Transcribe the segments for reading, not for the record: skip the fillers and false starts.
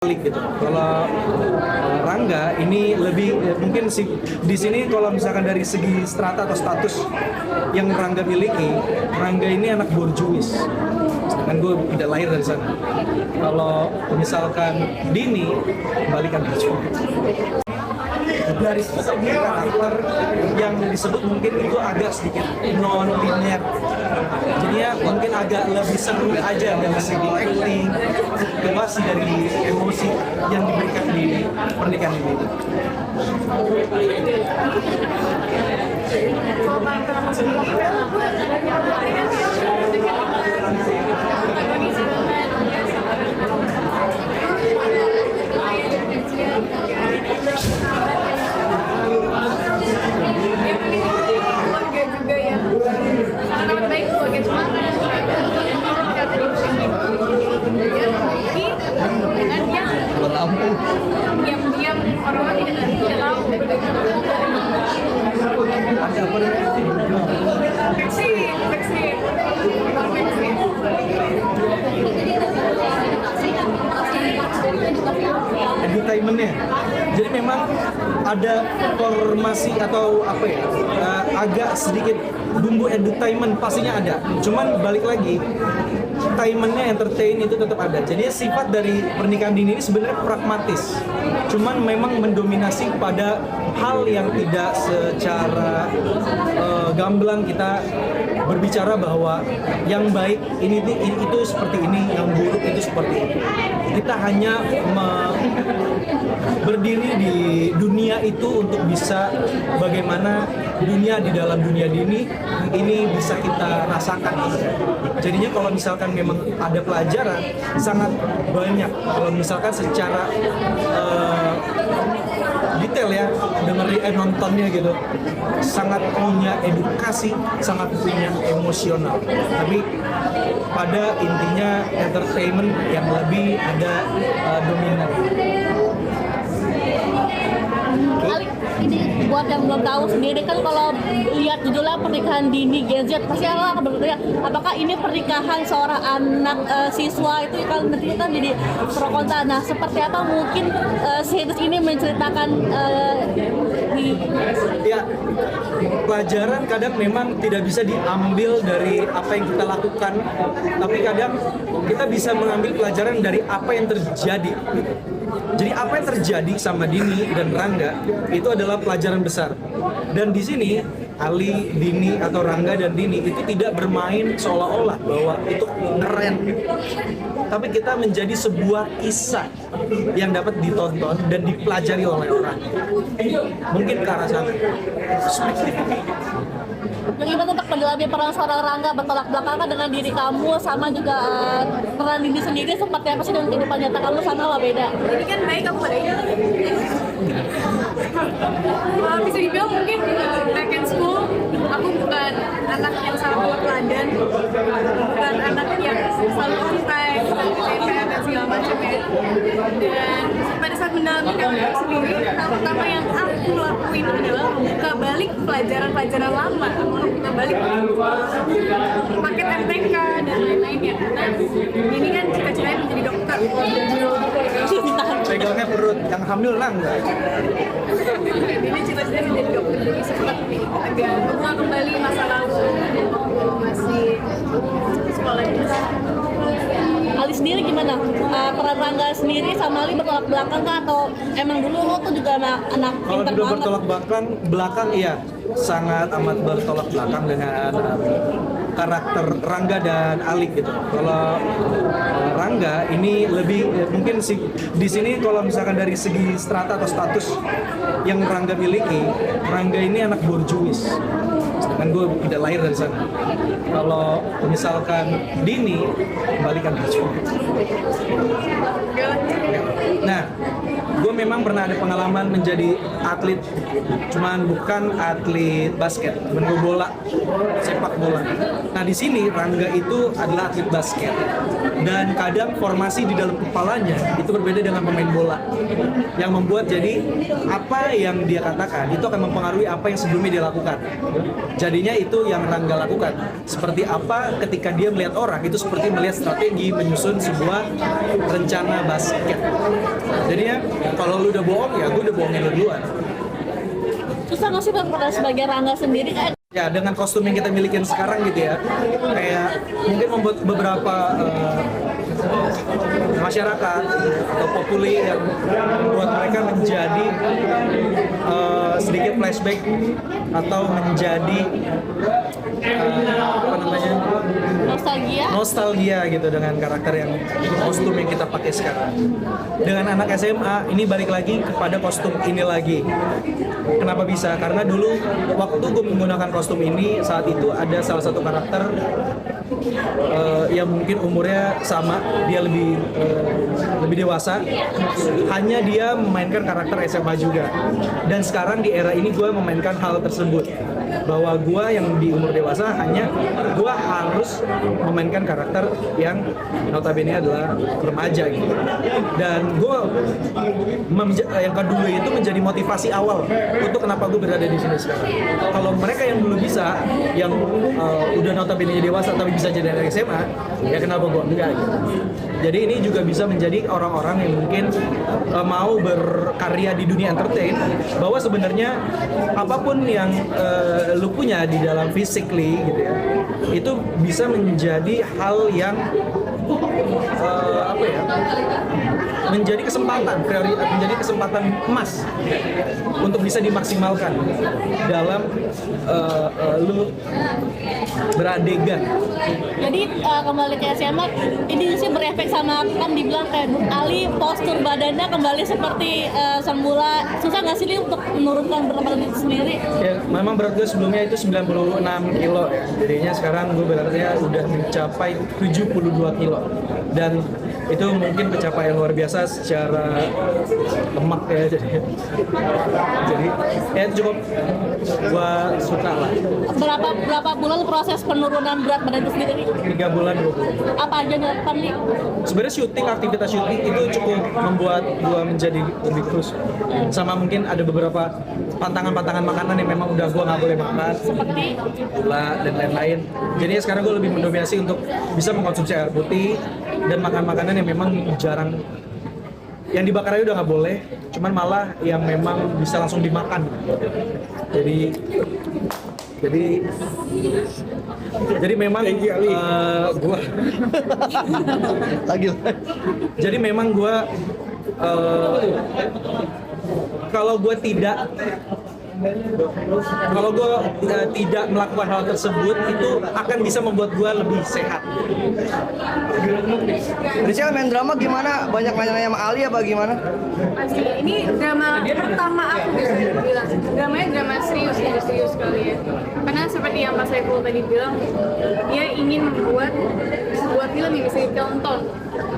Gitu. Kalau Rangga ini lebih mungkin sih di sini kalau misalkan dari segi strata atau status yang Rangga miliki, Rangga ini anak borjuis. Sedangkan gue tidak lahir dari sana. Kalau misalkan Dini, balikan baju. Dari segi karakter yang disebut mungkin itu agak sedikit non-linear. Jadinya mungkin agak lebih seru aja dari segi acting, motivasi dari emosi yang diberikan di pernikahan ini. Diam-diam orang-orang tidak tahu. Ada apa nih? Fiksi. Entertainmentnya. Jadi memang ada formasi atau apa ya, agak sedikit bumbu entertainment pastinya ada. Cuman balik lagi, entertain itu tetap ada. Jadi sifat dari pernikahan dini ini sebenarnya pragmatis. Cuman memang mendominasi pada hal yang tidak secara gamblang kita berbicara bahwa yang baik itu seperti ini, yang buruk itu seperti itu. Kita hanya berdiri di dunia itu untuk bisa bagaimana dunia di dalam dunia dini ini bisa kita rasakan. Jadinya kalau misalkan memang ada pelajaran sangat banyak. Kalau misalkan secara detail ya nontonnya gitu, sangat punya edukasi, sangat punya emosional. Tapi pada intinya entertainment yang lebih ada dominan. Ini buat yang belum tahu sendiri kan, kalau lihat judulnya pernikahan dini Gen Z pasti orang akan bertanya apakah ini pernikahan seorang anak siswa, itu kan nanti kan jadi pro kontra. Nah, seperti apa mungkin series ini menceritakan Ya, pelajaran kadang memang tidak bisa diambil dari apa yang kita lakukan, tapi kadang kita bisa mengambil pelajaran dari apa yang terjadi. Jadi apa yang terjadi sama Dini dan Rangga itu adalah pelajaran besar. Dan di sini Ali, Dini atau Rangga dan Dini itu tidak bermain seolah-olah bahwa itu keren. Tapi kita menjadi sebuah kisah yang dapat ditonton dan dipelajari oleh orang. Mungkin ke arah sana. Bagaimana untuk menjalani peran seorang Rangga bertolak belakang dengan diri kamu, sama juga peran Dini sendiri seperti apa sih dengan kehidupan nyata kamu, sama apa beda? Ini kan baik, aku baik. Bisa dibilang mungkin back in school aku bukan anak yang sangat teladan, bukan anak yang selalu santai, TPM dan segala macamnya. Dan pada saat mendalami karir sendiri, hal pertama yang aku lakuin adalah membuka balik pelajaran-pelajaran lama. Aku membuka balik paket MTK dan lain-lainnya. Karena ini kan cita-citanya menjadi dokter. Pegangnya perut yang hamil Rangga. Ini cita-citanya menjadi dokter, jadi sempat agak mengulang kembali masa lalu waktu masih sekolah di Ali sendiri gimana? Peran Rangga sendiri sama Ali bertolak belakang kah, atau emang dulu lo tuh juga anak Kalau pintar juga banget? bertolak belakang iya, sangat amat bertolak belakang dengan karakter Rangga dan Ali gitu. Kalau Rangga ini lebih mungkin sih di sini kalau misalkan dari segi strata atau status yang Rangga miliki, Rangga ini anak borjuis. Sedangkan gue tidak lahir dari sana. Kalau misalkan Dini, balikan baju. Nah, gue gue memang pernah ada pengalaman menjadi atlet, cuman bukan atlet basket, gue bola, sepak bola. Nah di sini Rangga itu adalah atlet basket, dan kadang formasi di dalam kepalanya itu berbeda dengan pemain bola, yang membuat jadi apa yang dia katakan itu akan mempengaruhi apa yang sebelumnya dia lakukan. Jadinya itu yang Rangga lakukan. Seperti apa ketika dia melihat orang, itu seperti melihat strategi menyusun sebuah rencana basket. Jadinya kalau lu udah bohong, ya gue udah bohongin lu duluan. Susah nggak sih Bang sebagai Rangga sendiri kayak Ya dengan kostum yang kita milikin sekarang gitu ya, kayak mungkin membuat beberapa masyarakat atau populi yang membuat mereka menjadi sedikit flashback atau menjadi apa namanya, nostalgia gitu dengan karakter yang kostum yang kita pakai sekarang. Dengan anak SMA ini balik lagi kepada kostum ini lagi. Kenapa bisa? Karena dulu waktu gue menggunakan kostum ini, saat itu ada salah satu karakter yang mungkin umurnya sama, dia lebih dewasa, hanya dia memainkan karakter SMA juga. Dan sekarang di era ini gue memainkan hal tersebut, bahwa gue yang di umur dewasa hanya gue harus memainkan karakter yang notabene adalah remaja gitu. Dan gue yang kedua itu menjadi motivasi awal untuk kenapa gue berada di sini sekarang. Kalau mereka yang dulu bisa, yang udah notabene dewasa tapi bisa jadi anak SMA, ya kenapa gue enggak gitu. Jadi ini juga bisa menjadi orang-orang yang mungkin mau berkarya di dunia entertain, bahwa sebenarnya apapun yang lu punya di dalam physically gitu ya, itu bisa menjadi hal yang apa ya, menjadi kesempatan menjadi kesempatan emas untuk bisa dimaksimalkan dalam lu beradegan. jadi kembali ke SMA ini sih berefek sama kan dibilang kayak Nur Ali postur badannya kembali seperti semula. Susah nggak sih Li untuk menurunkan berat badan itu sendiri? Ya, memang berat gue sebelumnya itu 96 kilo ya. Jadinya sekarang gue beratnya udah mencapai 72 kilo. Dan itu mungkin pencapaian luar biasa secara lemak ya, jadi ya cukup gue suka lah. Berapa bulan proses penurunan berat badan itu sendiri? 3 bulan 2 bulan. Apa aja yang dilakukan nih? Sebenarnya aktivitas syuting itu cukup membuat gue menjadi lebih kurus. Sama mungkin ada beberapa pantangan makanan yang memang udah gue nggak boleh makan, Seperti gula dan lain-lain. Jadinya sekarang gue lebih mendominasi untuk bisa mengkonsumsi air putih dan makan makanan yang memang jarang, yang dibakar aja udah nggak boleh, cuman malah yang memang bisa langsung dimakan. Jadi memang gua lagi. Jadi memang gua kalau gue tidak melakukan hal tersebut, itu akan bisa membuat gue lebih sehat. Rizal main drama gimana? Banyak nanya-nanya sama Ali apa gimana? Pasti ini drama pertama aku bisa dibilang. Dramanya drama serius sekali ya. Karena seperti yang Mas Saiful tadi bilang, dia ingin membuat sebuah film yang bisa ditonton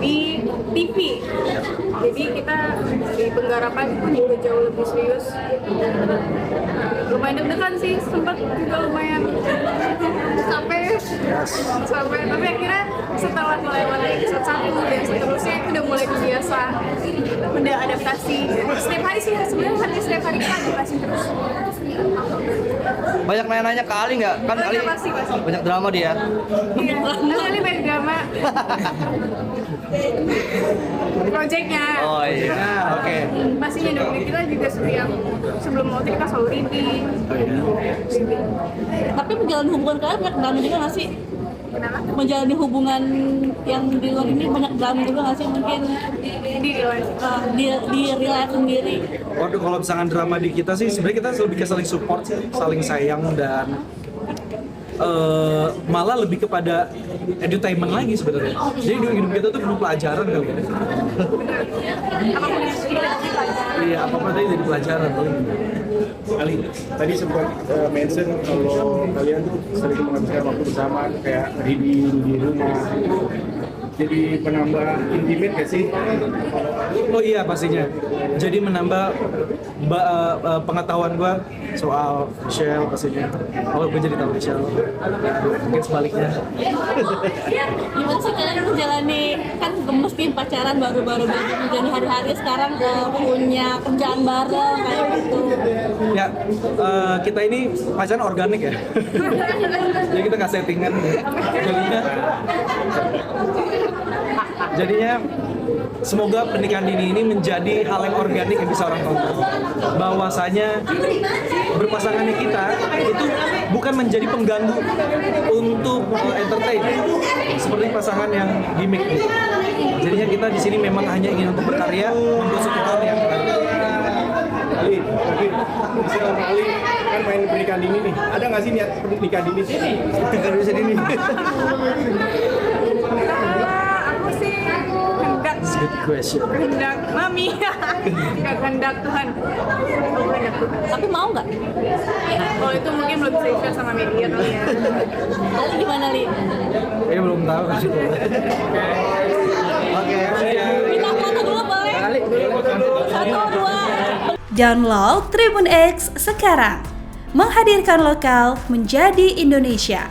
di TV. Jadi kita di penggarapan pun juga jauh lebih serius. Lumayan deg-degan sih, sempat juga lumayan sampai tapi akhirnya setelah mulai episode 1 dan seterusnya itu udah mulai biasa, udah adaptasi. Setiap hari sih sebenarnya setiap hari kita adaptasi terus. Banyak nanya-nanya ke Ali nggak? Kan Ali Pasti. banyak drama dia. Iya, Ali banyak drama. Projectnya. Oh iya, oke. Pastinya dong, kita juga setiap sebelum mau kita selalu reading. tapi menjalani hubungan kalian banyak drama juga nggak sih? Kenapa? Menjalani hubungan yang di luar ini banyak drama juga nggak sih mungkin Di di real life sendiri? Waduh, kalau misalkan drama di kita sih sebenarnya kita lebih ke saling support, saling sayang, dan malah lebih kepada entertainment lagi sebenarnya. Jadi hidup kita tuh penuh pelajaran kali ya. apapun yang kita pelajari. Iya, apa-apa tadi jadi pelajaran paling. Ali, tadi sempat mention kalau kalian tuh sering menghabiskan waktu bersama kayak reading di rumah. jadi penambah intimate gak sih? Oh iya pastinya. Jadi menambah pengetahuan gue soal Michelle pastinya. Oh gue jadi tahu Michelle. Mungkin sebaliknya. Gimana sih kalian menjalani, kan gemes nih pacaran baru-baru menjalani hari-hari sekarang punya kerjaan bareng kayak gitu. Ya kita ini pacaran organik ya. Jadi kita nggak settingan. Jadinya semoga pernikahan dini ini menjadi hal yang organik yang bisa orang tonton. Bahwasanya berpasangannya kita itu bukan menjadi pengganggu untuk entertain seperti pasangan yang gimmick gitu. Jadinya kita di sini memang hanya ingin untuk berkarya, membuat suatu hal yang Ali, mungkin bisa sama Ali kan main pernikahan dini nih. Ada nggak sih niat pernikahan dini sih? kalau bisa dini. Aku sih hendak Good question. kehendak mami, nggak kehendak Tuhan. Tapi mau nggak? Kalau itu mungkin belum bisa di-share sama media kali ya. Ali gimana Li? Belum tahu kasih. Oke. Kita foto dulu boleh? Satu, dua. Download Tribun X sekarang, menghadirkan lokal menjadi Indonesia.